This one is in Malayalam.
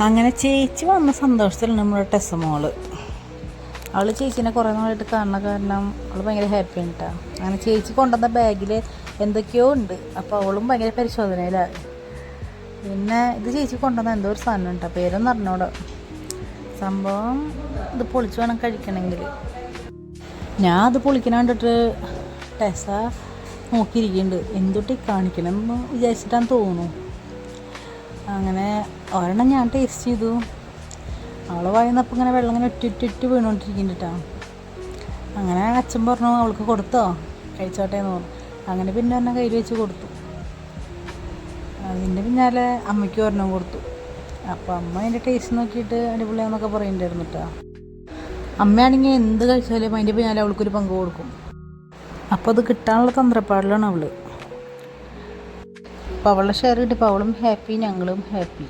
അങ്ങനെ ചേച്ചി വന്ന സന്തോഷത്തിലാണ് നമ്മുടെ ടെസ്സമോള്. അവൾ ചേച്ചീനെ കുറേ നാളായിട്ട് കാണുന്ന കാരണം അവൾ ഭയങ്കര ഹാപ്പിയാണ് കേട്ടോ. അങ്ങനെ ചേച്ചി കൊണ്ടുവന്ന ബാഗിൽ എന്തൊക്കെയോ ഉണ്ട്. അപ്പോൾ അവളും ഭയങ്കര പരിശോധനയിലാണ്. പിന്നെ ഇത് ചേച്ചി കൊണ്ടുവന്ന എന്തോ ഒരു സാധനം കേട്ടോ, പേരൊന്നും അറിഞ്ഞോടെ. സംഭവം ഇത് പൊളിച്ച് വേണം കഴിക്കണമെങ്കിൽ. ഞാൻ അത് പൊളിക്കണ കണ്ടിട്ട് ടെസ്സ നോക്കിയിരിക്കുന്നുണ്ട്, എന്തൊട്ടി കാണിക്കണമെന്ന് വിചാരിച്ചിട്ടാന്ന് തോന്നുന്നു. അങ്ങനെ ഒരെണ്ണം ഞാൻ ടേസ്റ്റ് ചെയ്തു. അവളെ വായുന്നപ്പോൾ ഇങ്ങനെ വെള്ളം ഇങ്ങനെ ഒറ്റിട്ട് വീണുകൊണ്ടിരിക്കുന്നുണ്ട് കേട്ടോ. അങ്ങനെ അച്ഛൻ പറഞ്ഞു അവൾക്ക് കൊടുത്തോ, കഴിച്ചോട്ടെ എന്ന് പറഞ്ഞു. അങ്ങനെ പിന്നെ ഒരെണ്ണം കയ്യിൽ വെച്ച് കൊടുത്തു. അതിൻ്റെ പിന്നാലെ അമ്മയ്ക്ക് ഒരെണ്ണം കൊടുത്തു. അപ്പോൾ അമ്മ അതിൻ്റെ ടേസ്റ്റ് നോക്കിയിട്ട് അടിപൊളിയാന്നൊക്കെ പറയുന്നുണ്ടായിരുന്നു കേട്ടോ. അമ്മയാണെങ്കിൽ എന്ത് കഴിച്ചാലും അതിൻ്റെ പിന്നാലെ അവൾക്കൊരു പങ്ക് കൊടുക്കും. അപ്പോൾ അത് കിട്ടാനുള്ള തന്ത്രപ്പാടിലാണ് അവൾ. അപ്പോൾ അവളുടെ ഷെയർ കിട്ടിയപ്പോൾ അവളും ഹാപ്പി, ഞങ്ങളും ഹാപ്പി.